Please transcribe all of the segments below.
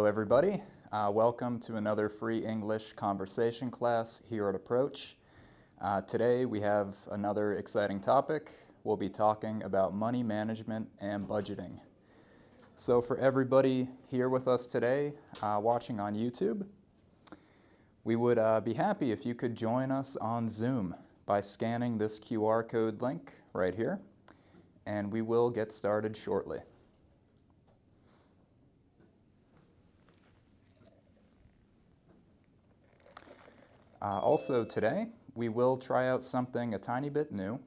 Hello everybody. Welcome to another free English conversation class here at Approach. Today we have another exciting topic. We'll be talking about money management and budgeting. So for everybody here with us today, watching on YouTube, we would be happy if you could join us on Zoom by scanning this QR code link right here, and we will get started shortly. Also today, we will try out something a tiny bit new.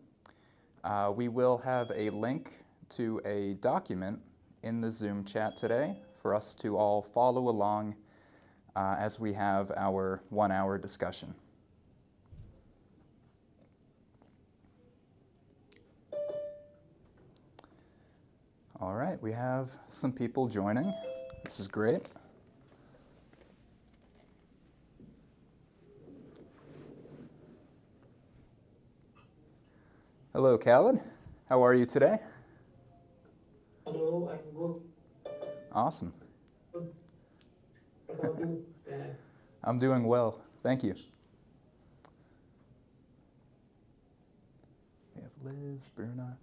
We will have a link to a document in the Zoom chat today for us to all follow along as we have our 1-hour discussion. All right, we have some people joining. This is great. Hello, Khaled. How are you today? Hello, I'm good. Awesome. Good. What about you? I'm doing well. Thank you. We have Liz, Bruna.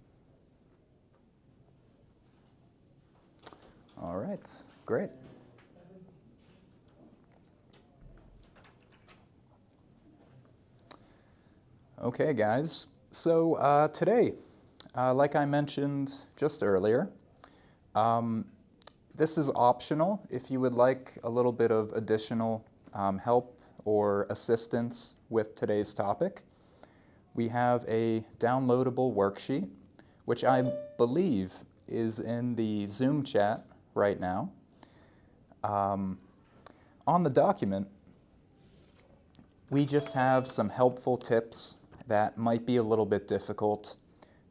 All right, great. Okay, guys. So today, like I mentioned just earlier, this is optional if you would like a little bit of additional help or assistance with today's topic. We have a downloadable worksheet, which I believe is in the Zoom chat right now. On the document, we just have some helpful tips that might be a little bit difficult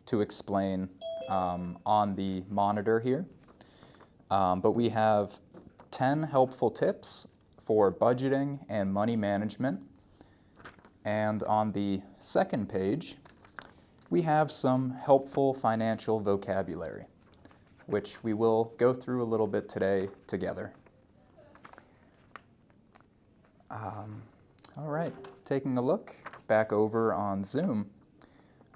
to explain on the monitor here. But we have 10 helpful tips for budgeting and money management. And on the second page, we have some helpful financial vocabulary, which we will go through a little bit today together. All right, taking a look back over on Zoom.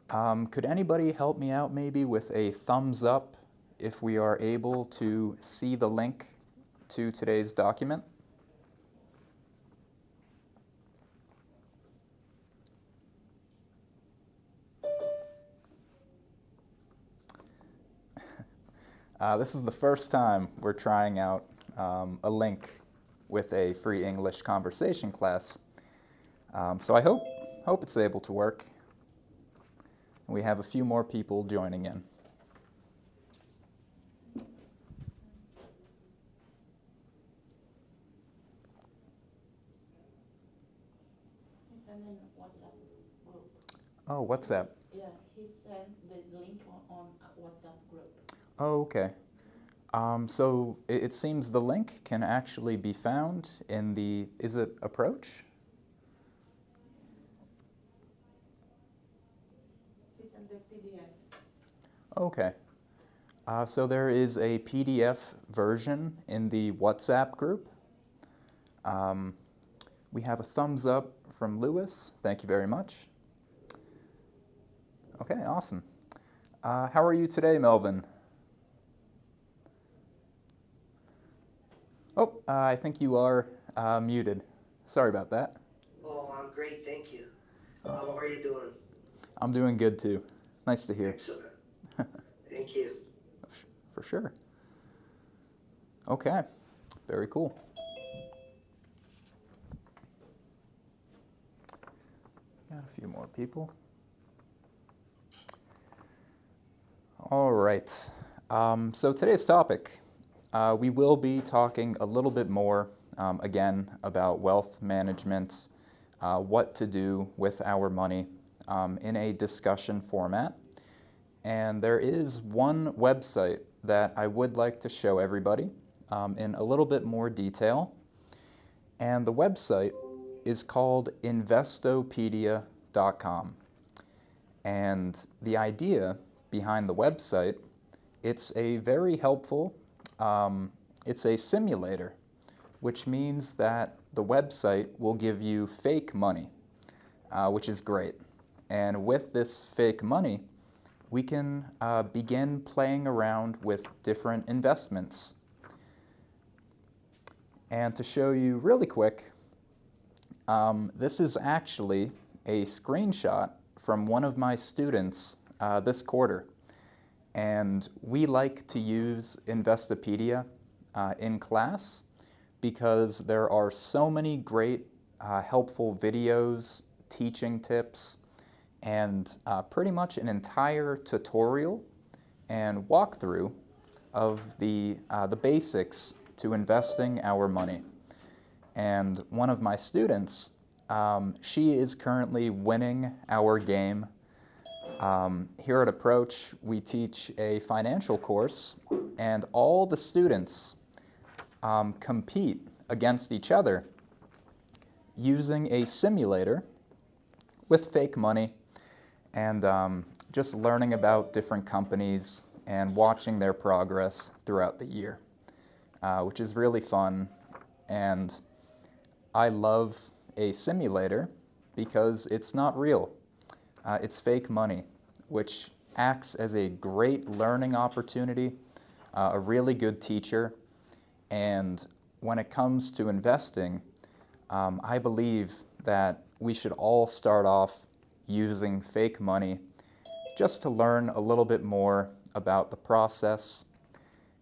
Could anybody help me out maybe with a thumbs up if we are able to see the link to today's document? This is the first time we're trying out a link with a free English conversation class. So I hope it's able to work. We have a few more people joining in. He sent in WhatsApp group. Oh, WhatsApp. Yeah, he sent the link on WhatsApp group. Oh, okay. So it seems the link can actually be found in the, is it Approach? He sent the PDF. Okay. So there is a PDF version in the WhatsApp group. We have a thumbs up from Lewis. Thank you very much. Okay, awesome. How are you today, Melvin? Oh, I think you are muted. Sorry about that. Oh, I'm great, thank you. How are you doing? I'm doing good too. Nice to hear. Excellent. Thank you. For sure. Okay, very cool. Got a few more people. All right. So today's topic, we will be talking a little bit more, again, about wealth management, what to do with our money in a discussion format. And there is one website that I would like to show everybody in a little bit more detail. And the website is called investopedia.com. And the idea behind the website, it's a very helpful, it's a simulator which means that the website will give you fake money, which is great. And with this fake money, we can begin playing around with different investments. And to show you really quick, this is actually a screenshot from one of my students this quarter. And we like to use Investopedia in class because there are so many great helpful videos, teaching tips, and pretty much an entire tutorial and walkthrough of the basics to investing our money. And one of my students, she is currently winning our game. Here at Approach, we teach a financial course, and all the students compete against each other using a simulator with fake money and just learning about different companies and watching their progress throughout the year, which is really fun. And I love a simulator because it's not real. It's fake money, which acts as a great learning opportunity, a really good teacher. And when it comes to investing, I believe that we should all start off using fake money just to learn a little bit more about the process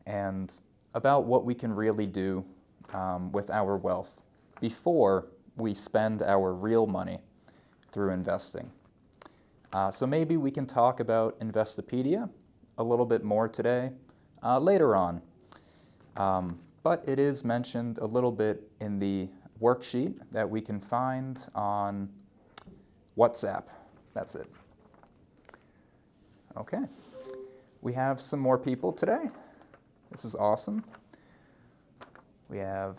and about what we can really do with our wealth before we spend our real money through investing. So maybe we can talk about Investopedia a little bit more today, later on. But it is mentioned a little bit in the worksheet that we can find on WhatsApp. That's it. Okay. We have some more people today. This is awesome. We have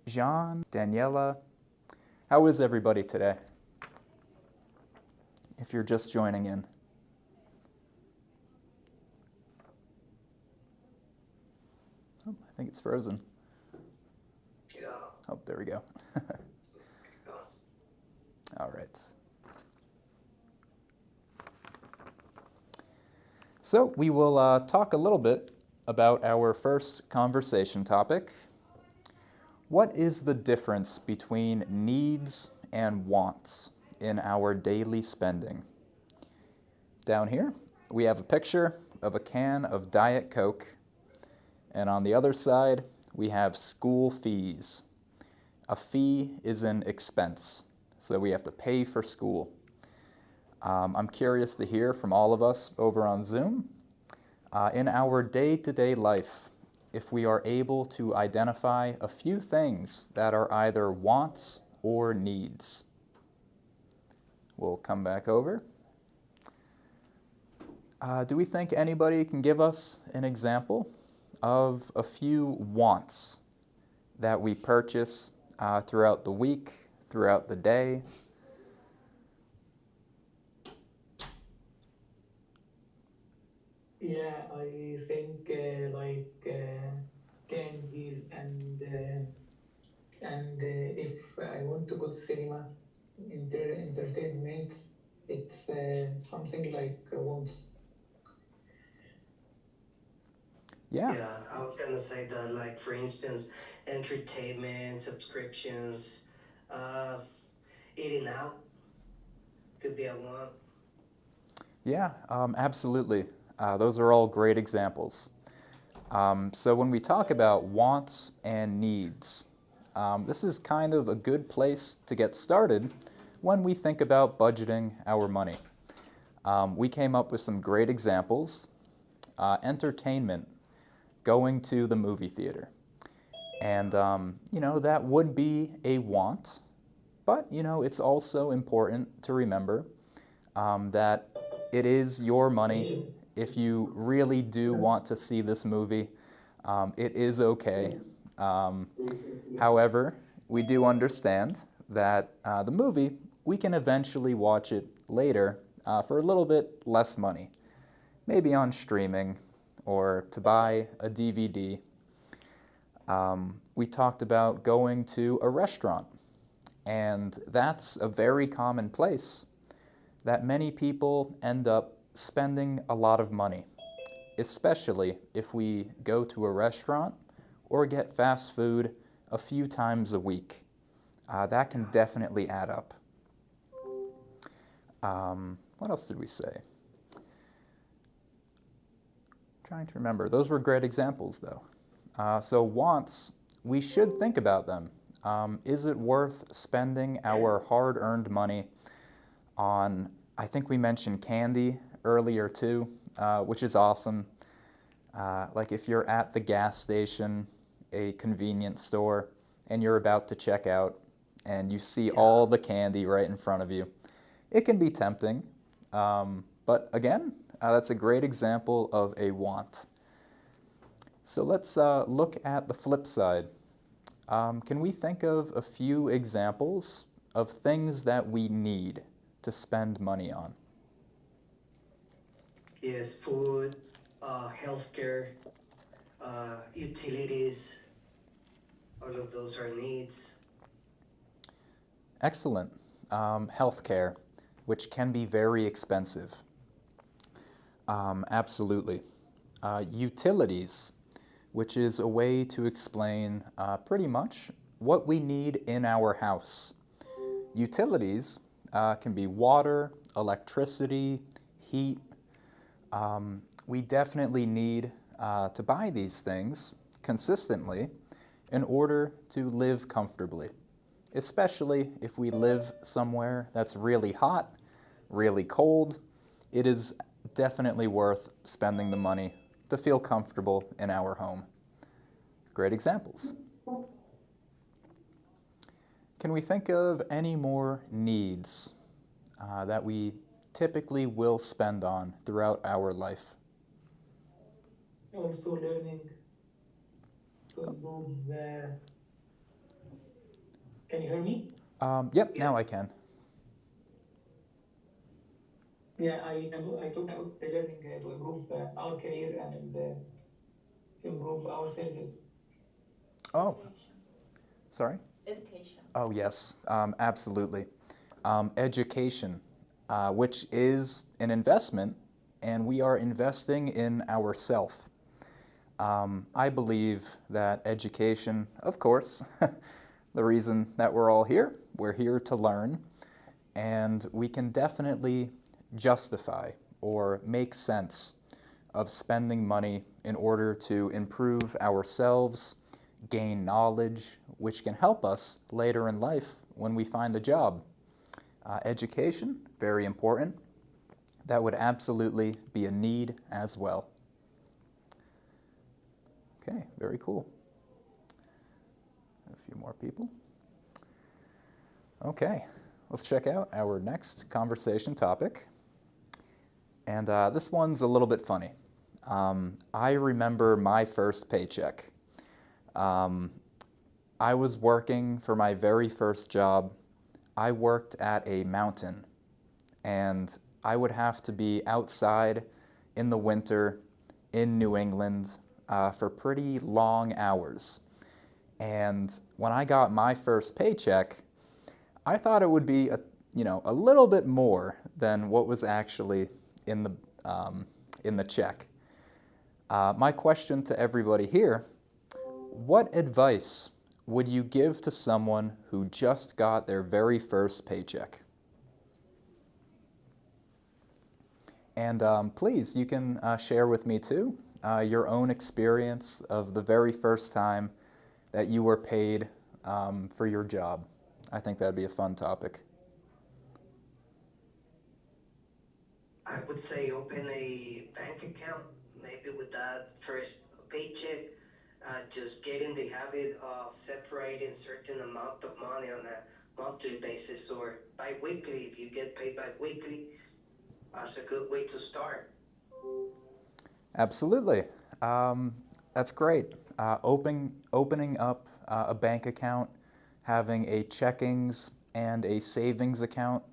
Jean, Daniela. How is everybody today? If you're just joining in. Oh, I think it's frozen. Yeah. Oh, there we go. All right. So we will talk a little bit about our first conversation topic. What is the difference between needs and wants in our daily spending? Down here, we have a picture of a can of Diet Coke, and on the other side, we have school fees. A fee is an expense, so we have to pay for school. I'm curious to hear from all of us over on Zoom, in our day-to-day life, if we are able to identify a few things that are either wants or needs. We'll come back over. Do we think anybody can give us an example of a few wants that we purchase throughout the week, throughout the day? Yeah, I think candies and if I want to go to cinema, entertainments, it's something like wants. Yeah. Yeah, I was gonna say that, like, for instance, entertainment, subscriptions, uh, eating out could be a one. Yeah, absolutely. Those are all great examples. So when we talk about wants and needs, this is kind of a good place to get started when we think about budgeting our money. We came up with some great examples. Entertainment, going to the movie theater. And, that would be a want, but, it's also important to remember that it is your money. If you really do want to see this movie, it is okay. However, we do understand that the movie, we can eventually watch it later for a little bit less money, maybe on streaming or to buy a DVD. We talked about going to a restaurant, and that's a very common place that many people end up spending a lot of money, especially if we go to a restaurant or get fast food a few times a week. That can definitely add up. What else did we say? Trying to remember. Those were great examples, though. So wants, we should think about them. Is it worth spending our hard-earned money on, I think we mentioned candy earlier too, which is awesome. Like if you're at the gas station, a convenience store, and you're about to check out, and you see all the candy right in front of you, it can be tempting. But again, that's a great example of a want. So let's look at the flip side. Can we think of a few examples of things that we need to spend money on? Yes, food, healthcare, utilities, all of those are needs. Excellent. Healthcare, which can be very expensive. Absolutely. Utilities, which is a way to explain pretty much what we need in our house. Utilities can be water, electricity, heat. We definitely need to buy these things consistently in order to live comfortably, especially if we live somewhere that's really hot, really cold. It is definitely worth spending the money to feel comfortable in our home. Great examples. Can we think of any more needs that we typically will spend on throughout our life? Also learning to improve. Can you hear me? Yep, now I can. Yeah, I talked about the learning to improve our career and to improve ourselves. Oh, Education. sorry? Education. Oh, yes, absolutely. Education, which is an investment, and we are investing in ourself. I believe that education, of course, the reason that we're here to learn, and we can definitely justify or make sense of spending money in order to improve ourselves, gain knowledge, which can help us later in life when we find a job. Education, very important. That would absolutely be a need as well. Okay, very cool. A few more people. Okay, let's check out our next conversation topic. And this one's a little bit funny. I remember my first paycheck. I was working for my very first job. I worked at a mountain, and I would have to be outside in the winter in New England for pretty long hours. And when I got my first paycheck, I thought it would be a little bit more than what was actually in the check. My question to everybody here: what advice would you give to someone who just got their very first paycheck? And please, you can share with me too your own experience of the very first time that you were paid for your job. I think that'd be a fun topic. I would say open a bank account, maybe with that first paycheck. Just get in the habit of separating certain amount of money on a monthly basis or bi-weekly. If you get paid bi-weekly, that's a good way to start. Absolutely. That's great. Opening up a bank account, having a checkings and a savings account.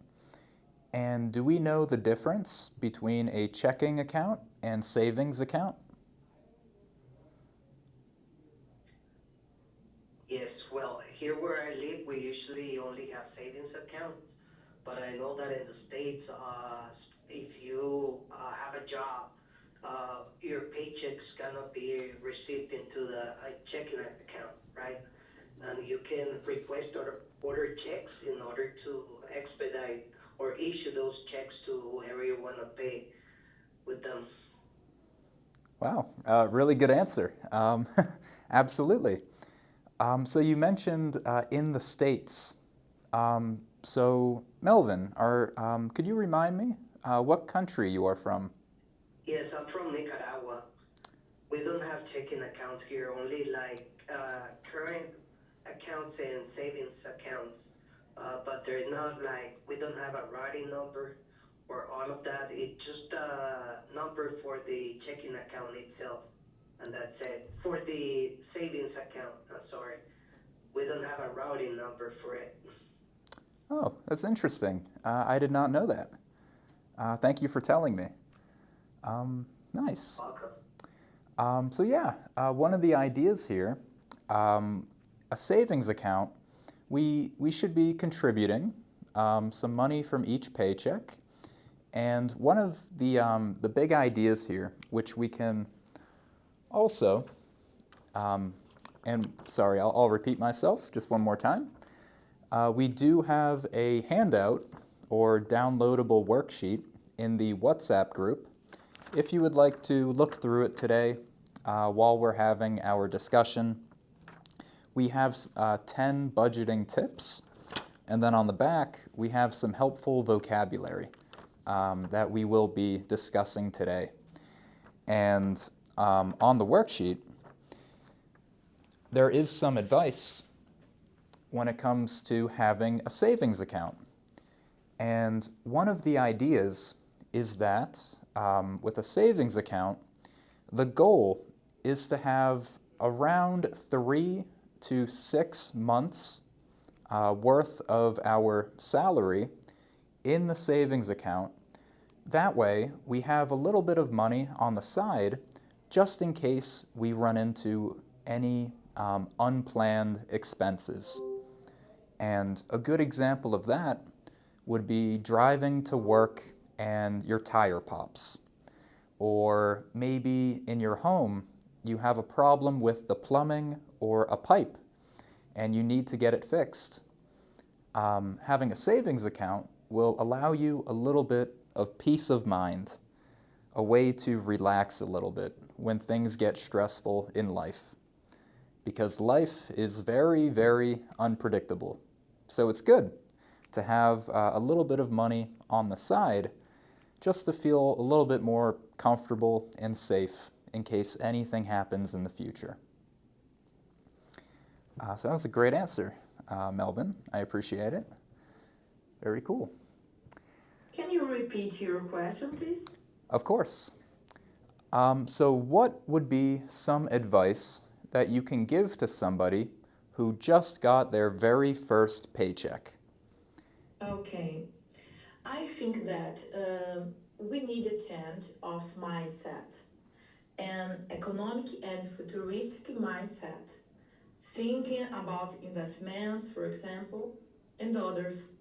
And do we know the difference between a checking account and savings account? Yes, well, here where I live, we usually only have savings accounts, but I know that in the States, if you have a job, your paycheck's gonna be received into the checking account, right? And you can request or order checks in order to expedite or issue those checks to whoever you wanna pay with them. Wow, really good answer. Absolutely. So you mentioned in the States. So Melvin, could you remind me what country you are from? Yes, I'm from Nicaragua. We don't have checking accounts here, only like current accounts and savings accounts. But they're not like, we don't have a routing number or all of that. It's just a number for the checking account itself. And that's it. For the savings account, I'm sorry. We don't have a routing number for it. Oh, that's interesting. I did not know that. Thank you for telling me. Nice. Welcome. So yeah, one of the ideas here, a savings account, we should be contributing some money from each paycheck. And one of the big ideas here, which we can also, and sorry, I'll repeat myself just one more time. We do have a handout or downloadable worksheet in the WhatsApp group. If you would like to look through it today while we're having our discussion, we have 10 budgeting tips, and then on the back we have some helpful vocabulary that we will be discussing today. And on the worksheet, there is some advice when it comes to having a savings account. And one of the ideas is that with a savings account, the goal is to have around 3 to 6 months worth of our salary in the savings account. That way, we have a little bit of money on the side just in case we run into any unplanned expenses. And a good example of that would be driving to work and your tire pops. Or maybe in your home, you have a problem with the plumbing or a pipe and you need to get it fixed. Having a savings account will allow you a little bit of peace of mind, a way to relax a little bit when things get stressful in life. Because life is very, very unpredictable. So it's good to have a little bit of money on the side just to feel a little bit more comfortable and safe in case anything happens in the future. So that was a great answer, Melvin. I appreciate it. Very cool. Can you repeat your question, please? Of course. So what would be some advice that you can give to somebody who just got their very first paycheck? Okay. I think that we need a change of mindset, an economic and futuristic mindset, thinking about investments, for example, and others.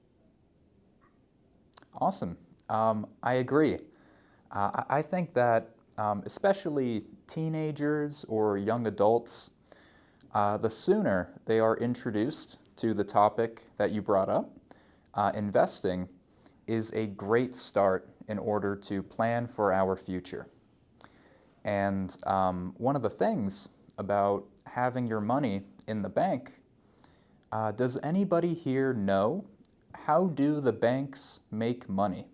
Awesome. I agree. I think that especially teenagers or young adults, the sooner they are introduced to the topic that you brought up, investing is a great start in order to plan for our future. And one of the things about having your money in the bank, does anybody here know how do the banks make money?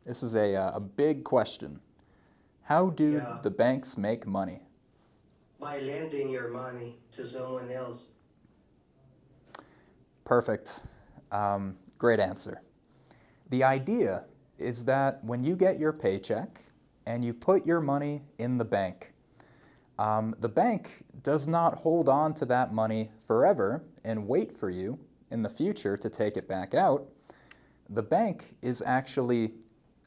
This is a big question. How do the banks make money? By lending your money to someone else. Perfect. Great answer. The idea is that when you get your paycheck and you put your money in the bank does not hold on to that money forever and wait for you in the future to take it back out. The bank is actually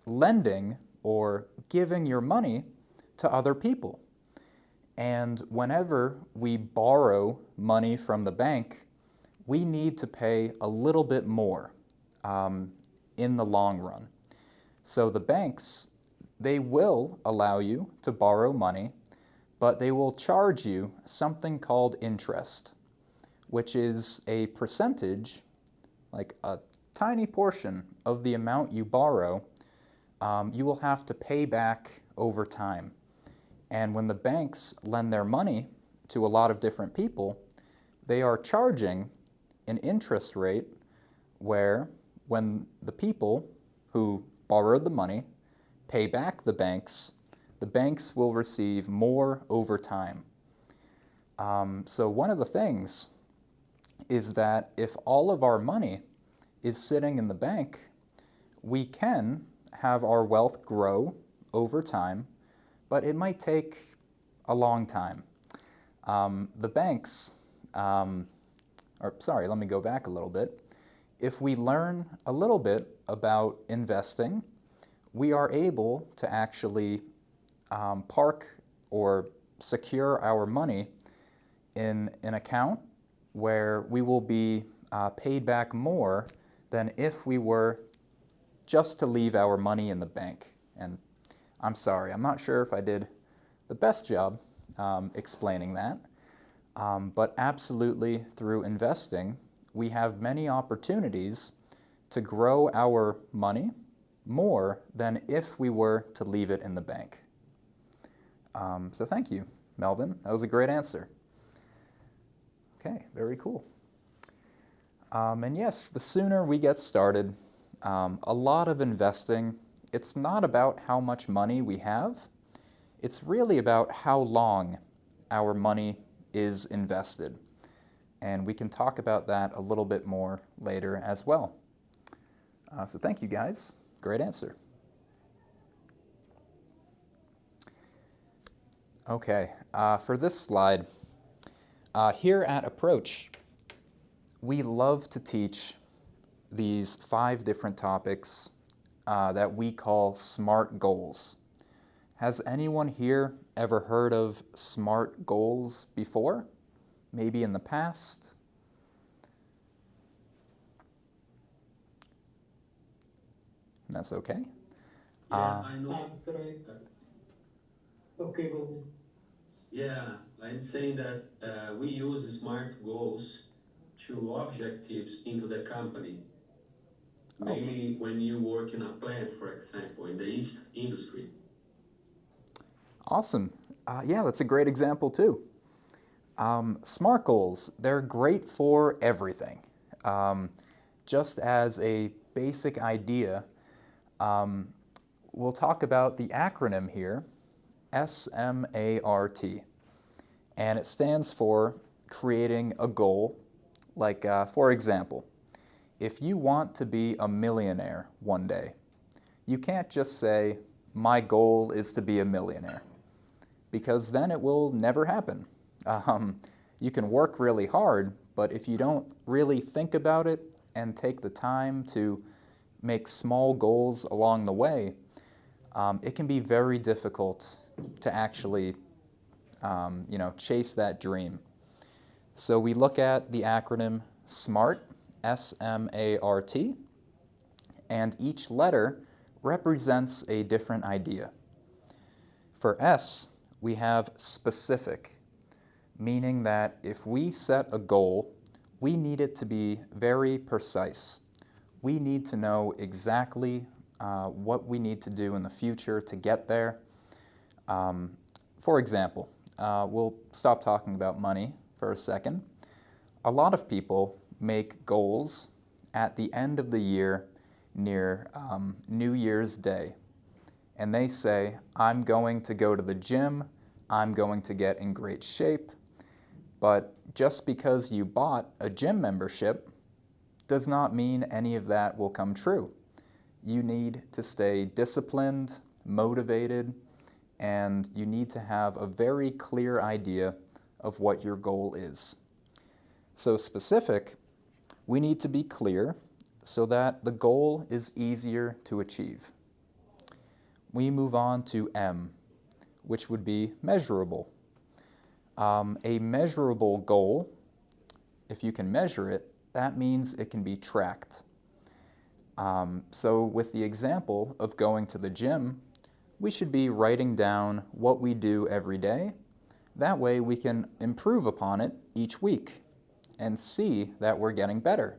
lending or giving your money to other people. And whenever we borrow money from the bank, we need to pay a little bit more in the long run. So the banks, they will allow you to borrow money, but they will charge you something called interest, which is a percentage, like a tiny portion of the amount you borrow, you will have to pay back over time. And when the banks lend their money to a lot of different people, they are charging an interest rate where when the people who borrowed the money pay back the banks will receive more over time. So one of the things is that if all of our money is sitting in the bank, we can have our wealth grow over time, but it might take a long time. The banks, let me go back a little bit. If we learn a little bit about investing, we are able to actually park or secure our money in an account where we will be paid back more than if we were just to leave our money in the bank. And I'm sorry, I'm not sure if I did the best job explaining that, but absolutely through investing, we have many opportunities to grow our money more than if we were to leave it in the bank. So thank you, Melvin. That was a great answer. Okay, very cool. And yes, the sooner we get started, a lot of investing, it's not about how much money we have, it's really about how long our money is invested. And we can talk about that a little bit more later as well. So thank you guys, great answer. Okay, for this slide, here at Approach, we love to teach these 5 different topics that we call SMART goals. Has anyone here ever heard of SMART goals before? Maybe in the past? That's okay. Yeah, I know. I'm sorry. Okay, go ahead. Yeah, I'm saying that we use SMART goals to objectives into the company. Mainly when you work in a plant, for example, in the yeast industry. Awesome. Yeah, that's a great example too. SMART goals, they're great for everything. Just as a basic idea, we'll talk about the acronym here, SMART. And it stands for creating a goal. Like, for example, if you want to be a millionaire one day, you can't just say, my goal is to be a millionaire, because then it will never happen. You can work really hard, but if you don't really think about it and take the time to make small goals along the way, it can be very difficult to actually chase that dream. So we look at the acronym SMART, S-M-A-R-T, and each letter represents a different idea. For S, we have specific, meaning that if we set a goal, we need it to be very precise. We need to know exactly what we need to do in the future to get there. For example, we'll stop talking about money for a second. A lot of people make goals at the end of the year near New Year's Day. And they say, I'm going to go to the gym, I'm going to get in great shape. But just because you bought a gym membership does not mean any of that will come true. You need to stay disciplined, motivated, and you need to have a very clear idea of what your goal is. So specific, we need to be clear so that the goal is easier to achieve. We move on to M, which would be measurable. A measurable goal, if you can measure it, that means it can be tracked. So with the example of going to the gym, we should be writing down what we do every day. That way we can improve upon it each week and see that we're getting better.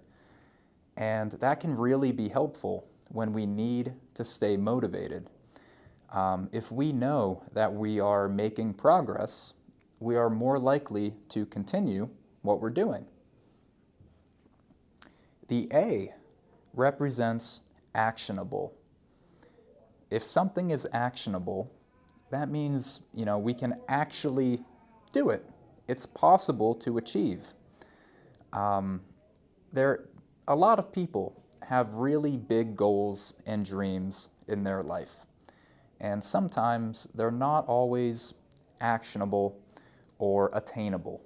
And that can really be helpful when we need to stay motivated. If we know that we are making progress, we are more likely to continue what we're doing. The A represents actionable. If something is actionable, that means, we can actually do it. It's possible to achieve. A lot of people have really big goals and dreams in their life, and sometimes they're not always actionable or attainable.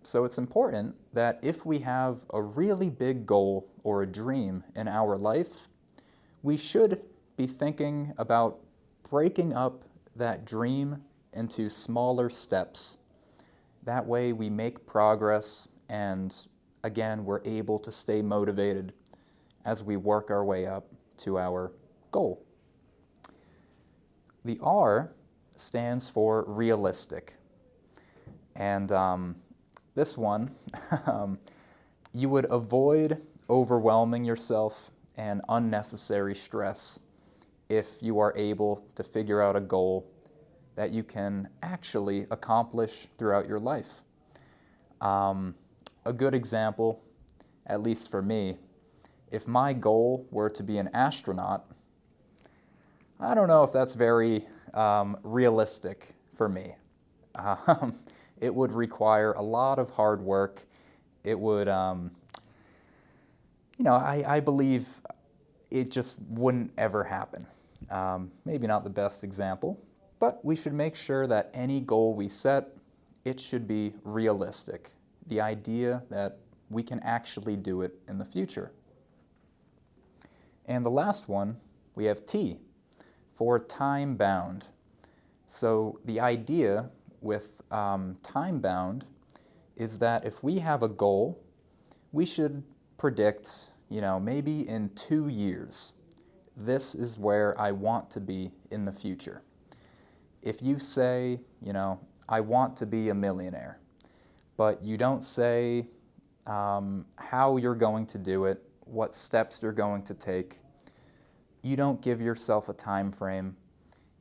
So it's important that if we have a really big goal or a dream in our life, we should be thinking about breaking up that dream into smaller steps. That way we make progress, and again, we're able to stay motivated as we work our way up to our goal. The R stands for realistic. And this one, you would avoid overwhelming yourself and unnecessary stress if you are able to figure out a goal that you can actually accomplish throughout your life. A good example, at least for me, if my goal were to be an astronaut, I don't know if that's very realistic for me. It would require a lot of hard work. It would, I believe it just wouldn't ever happen. Maybe not the best example, but we should make sure that any goal we set, it should be realistic. The idea that we can actually do it in the future. And the last one, we have T, for time-bound. So the idea with time-bound is that if we have a goal, we should predict, maybe in 2 years, this is where I want to be in the future. If you say, I want to be a millionaire, but you don't say how you're going to do it, what steps you're going to take, you don't give yourself a time frame,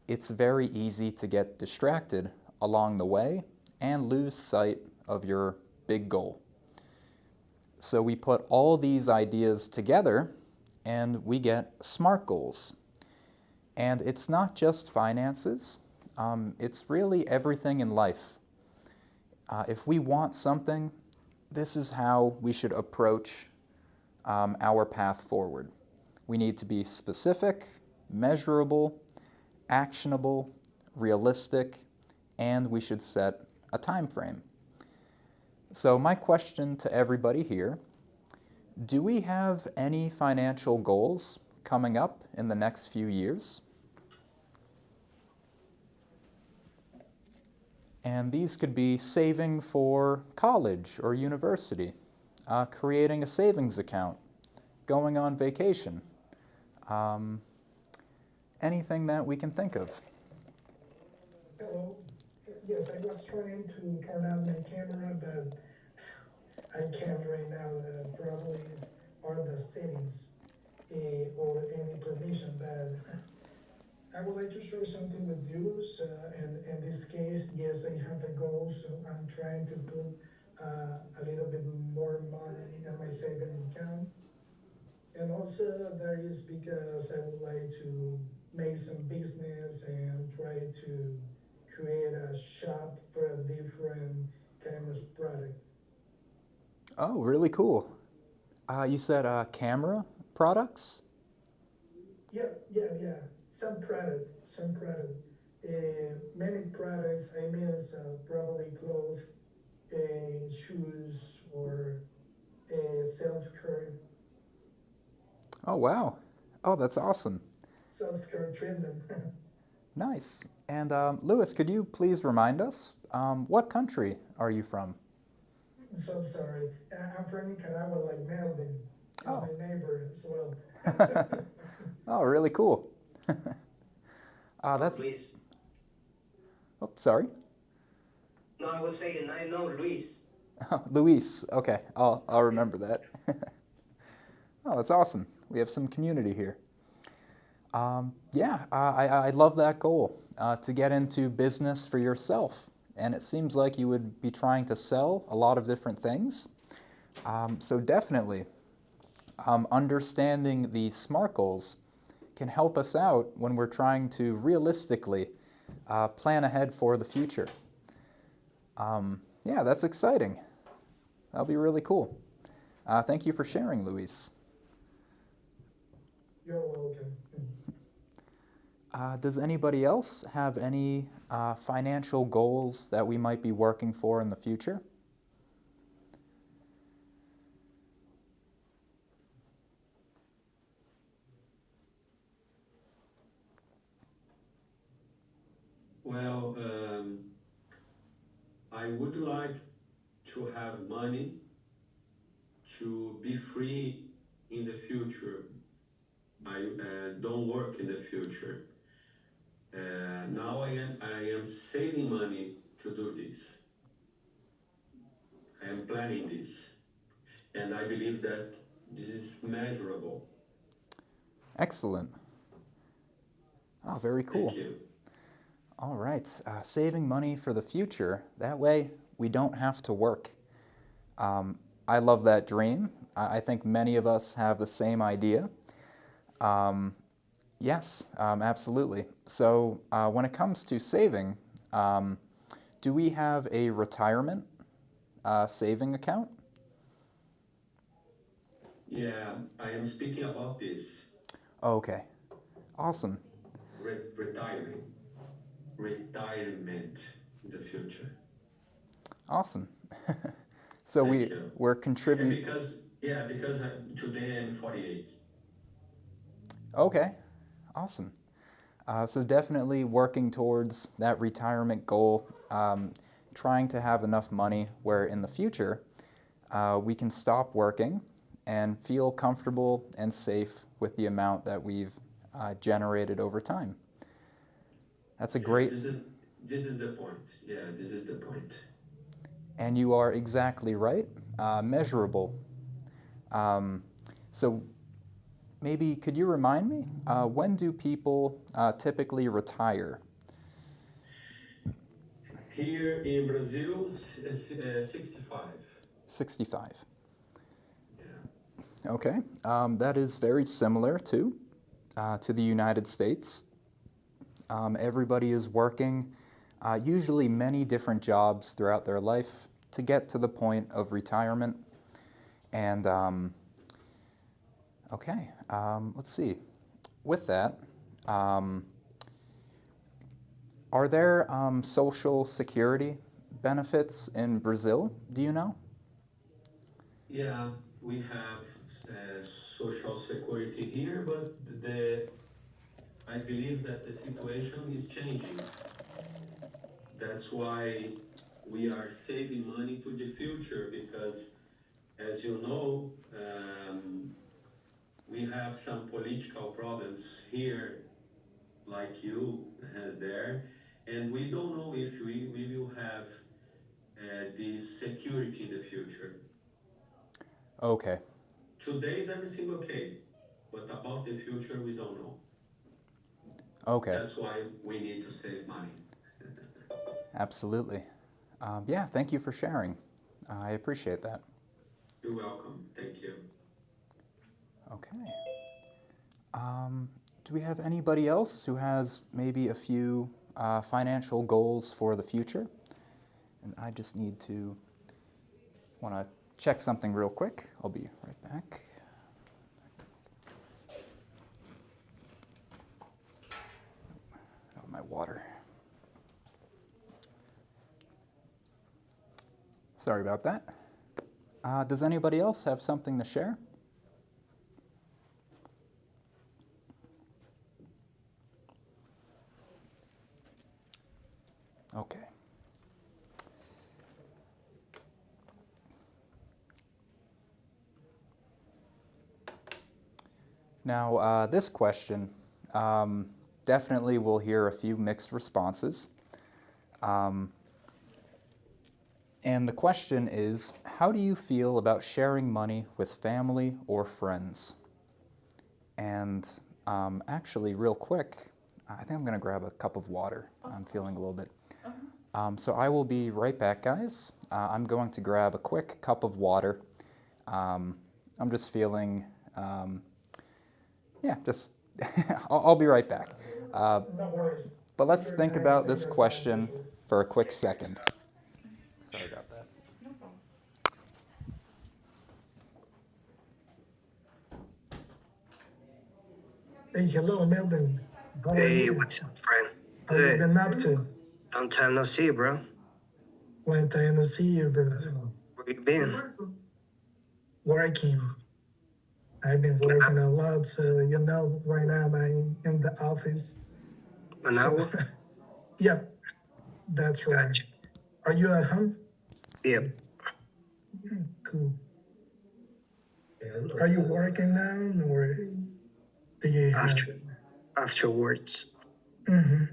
it's very easy to get distracted along the way and lose sight of your big goal. So we put all these ideas together and we get SMART goals. And it's not just finances, it's really everything in life. If we want something, this is how we should approach our path forward. We need to be specific, measurable, actionable, realistic, and we should set a time frame. So my question to everybody here, do we have any financial goals coming up in the next few years? And these could be saving for college or university, creating a savings account, going on vacation, anything that we can think of. Hello. Yes, I was trying to turn on my camera, but I can't right now. Probably are the settings or any permission, but I would like to share something with you. So, in this case, yes, I have a goal, so I'm trying to put a little bit more money in my saving account. And also there is because I would like to make some business and try to create a shop for a different kind of product. Oh, really cool. You said camera products? Yeah. Some product. Many products, I mean, probably clothes, shoes, or self-care. Oh, wow. Oh, that's awesome. Self-care treatment. Nice. And Louis, could you please remind us What country are you from? So sorry. I'm from Nicaragua, like Melvin. He's Oh. my neighbor as well. Oh, really cool. That's. Luis. Oh, sorry. No, I was saying I know Luis. Luis. Okay, I'll remember that. Oh, that's awesome. We have some community here. I love that goal, to get into business for yourself. And it seems like you would be trying to sell a lot of different things. So definitely, understanding the SMART goals can help us out when we're trying to realistically plan ahead for the future. Yeah, that's exciting. That'll be really cool. Thank you for sharing, Luis. You're welcome. Does anybody else have any financial goals that we might be working for in the future? Well, I would like to have money to be free in the future. I don't work in the future. Now I am saving money to do this. I am planning this. And I believe that this is measurable. Excellent. Oh, very cool. Thank you. All right, saving money for the future. That way we don't have to work. I love that dream. I think many of us have the same idea. Yes, absolutely. So when it comes to saving, do we have a retirement saving account? Yeah, I am speaking about this. Okay, awesome. Retirement in the future. Awesome. So Thank you. we're And contributing. because today I'm 48. Okay, awesome. So definitely working towards that retirement goal, trying to have enough money where in the future we can stop working and feel comfortable and safe with the amount that we've generated over time. That's a great. This is the point. Yeah, this is the point. And you are exactly right. Measurable. So maybe could you remind me, when do people typically retire? Here in Brazil, 65. 65. Yeah. Okay, that is very similar to the United States. Everybody is working usually many different jobs throughout their life to get to the point of retirement. And okay, let's see. With that, are there social security benefits in Brazil? Do you know? Yeah, we have social security here, but I believe that the situation is changing. That's why we are saving money to the future because, as you know, we have some political problems here, like you there, and we don't know if we will have this security in the future. Okay. Today is everything okay, but about the future we don't know. Okay. That's why we need to save money. Absolutely. Yeah, thank you for sharing. I appreciate that. You're welcome. Thank you. Okay. Do we have anybody else who has maybe a few financial goals for the future? And I just need to want to check something real quick. I'll be right back. Oh, my water. Sorry about that. Does anybody else have something to share? Okay. Now, this question, definitely we'll hear a few mixed responses. And the question is, how do you feel about sharing money with family or friends? And actually, real quick, I think I'm going to grab a cup of water. I'm feeling a little bit. So I will be right back, guys. I'm going to grab a quick cup of water. I'm just feeling, just, I'll be right back. No worries. But let's Take your think time, about take this your time, question appreciate it. for a quick second. Sorry about that. No problem. Hey, hello, Melvin. How are Hey, you? what's up, friend? What have you Good. been up to? Long time no see, bro. Long time to see you, but Where you been? working. I've been working a lot, so right now I'm in the office. An hour? Yep, that's right. Gotcha. Are you at home? Yep. Cool. Are you working now, or do you have? Afterwards. Mm-hmm.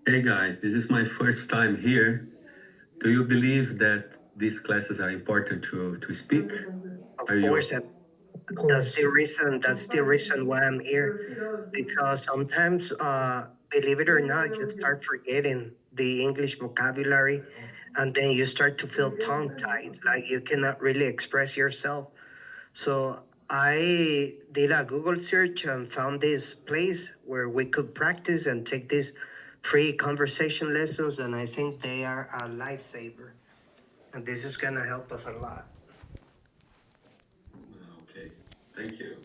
Hey guys, this is my first time here. Do you believe that these classes are important to speak? Of Are you? course, and that's the reason. That's the reason why I'm here. Because sometimes, believe it or not, you start forgetting the English vocabulary, and then you start to feel tongue-tied, like you cannot really express yourself. So I did a Google search and found this place where we could practice and take these free conversation lessons, and I think they are a lifesaver. And this is gonna help us a lot. Okay, thank you.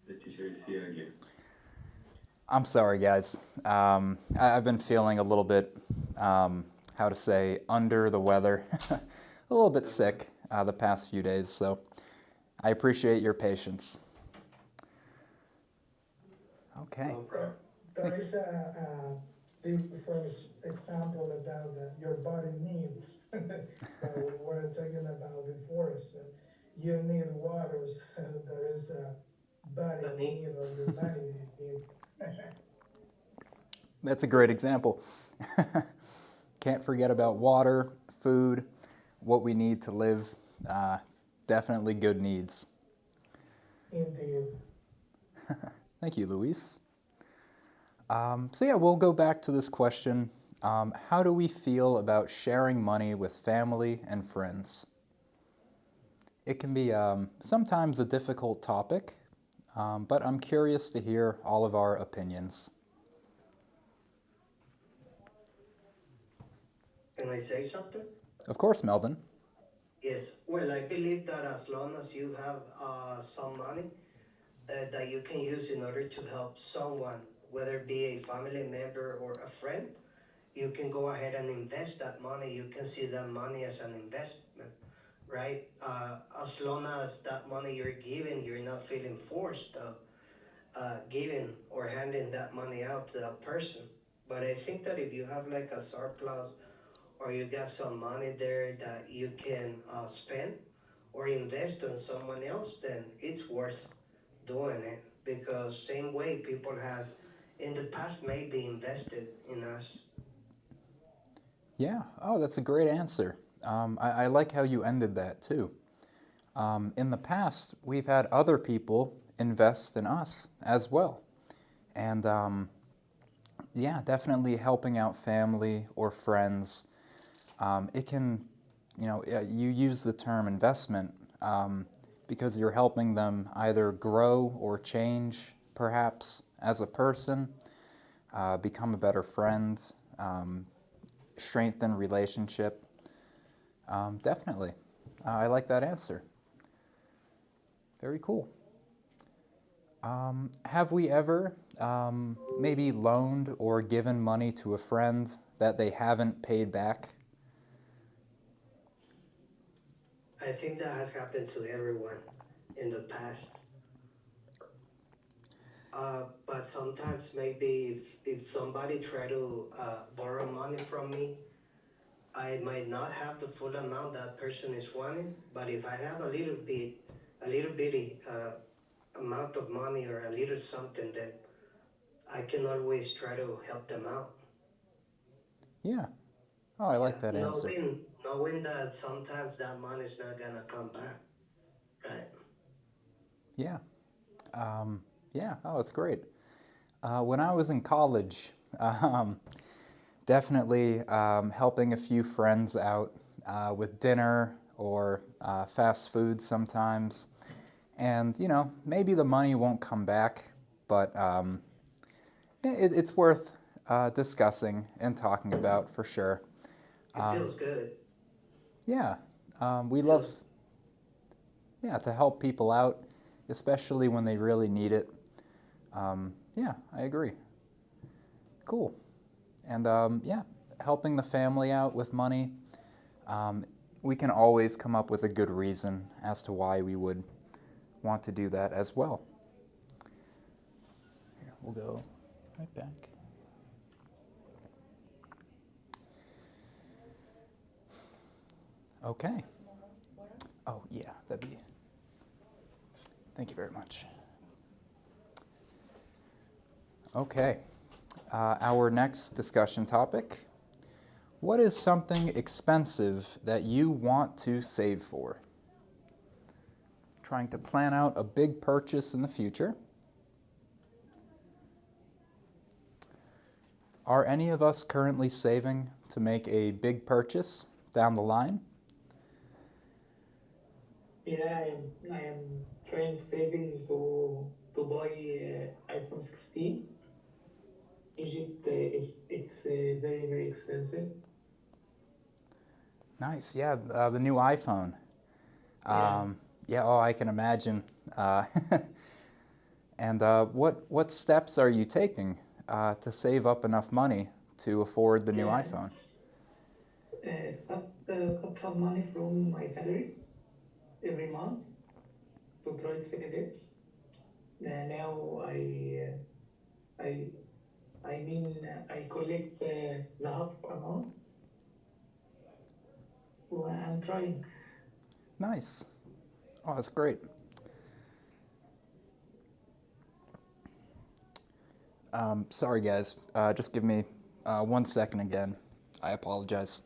The teacher is here again. I'm sorry, guys. I've been feeling a little bit, under the weather, a little bit sick the past few days, so I appreciate your patience. Okay. No problem. There is a different example about your body needs that we were talking about before. So you need water. So there is a body need or your body need. That's a great example. Can't forget about water, food, what we need to live. Definitely good needs. Indeed. Thank you, Luis. We'll go back to this question. How do we feel about sharing money with family and friends? It can be sometimes a difficult topic, but I'm curious to hear all of our opinions. Can I say something? Of course, Melvin. Yes. Well, I believe that as long as you have some money that you can use in order to help someone, whether it be a family member or a friend, you can go ahead and invest that money. You can see that money as an investment, right? As long as that money you're giving, you're not feeling forced of giving or handing that money out to that person. But I think that if you have like a surplus or you got some money there that you can spend or invest on someone else, then it's worth doing it, because same way people has in the past maybe invested in us. Yeah, that's a great answer. I like how you ended that too. In the past, we've had other people invest in us as well. And definitely helping out family or friends. It can, you use the term investment because you're helping them either grow or change, perhaps, as a person, become a better friend, strengthen relationship. Definitely. I like that answer. Very cool. Have we ever maybe loaned or given money to a friend that they haven't paid back? I think that has happened to everyone in the past. But sometimes maybe if somebody try to borrow money from me, I might not have the full amount that person is wanting, but if I have a little bitty amount of money or a little something, that I can always try to help them out. Yeah. Oh, I like Yeah, that answer. knowing that sometimes that money's not gonna come back, right? Yeah. Yeah. Oh, it's great. When I was in college, um, definitely helping a few friends out with dinner or fast food sometimes. And, you know, maybe the money won't come back, but yeah, it's worth discussing and talking about for sure. It feels good. Yeah, we love, Feels yeah, to help people out, especially when they really need it. Yeah, I agree. Cool. And yeah, helping the family out with money, we can always come up with a good reason as to why we would want to do that as well. Here, we'll go right back. Okay. Oh, yeah, that'd be. Thank you very much. Okay. Our next discussion topic. What is something expensive that you want to save for? Trying to plan out a big purchase in the future. Are any of us currently saving to make a big purchase down the line? Yeah, I am trying saving to buy iPhone 16. Egypt it's very expensive. Nice, yeah, the new iPhone. Yeah. Yeah, oh, I can imagine. And what steps are you taking to save up enough money to afford the new Yeah, iPhone? cut some money from my salary every month to try to save it. Now I I collect the half amount. Well, I'm trying. Nice. Oh, that's great. Sorry, guys. Just give me 1 second again. I apologize.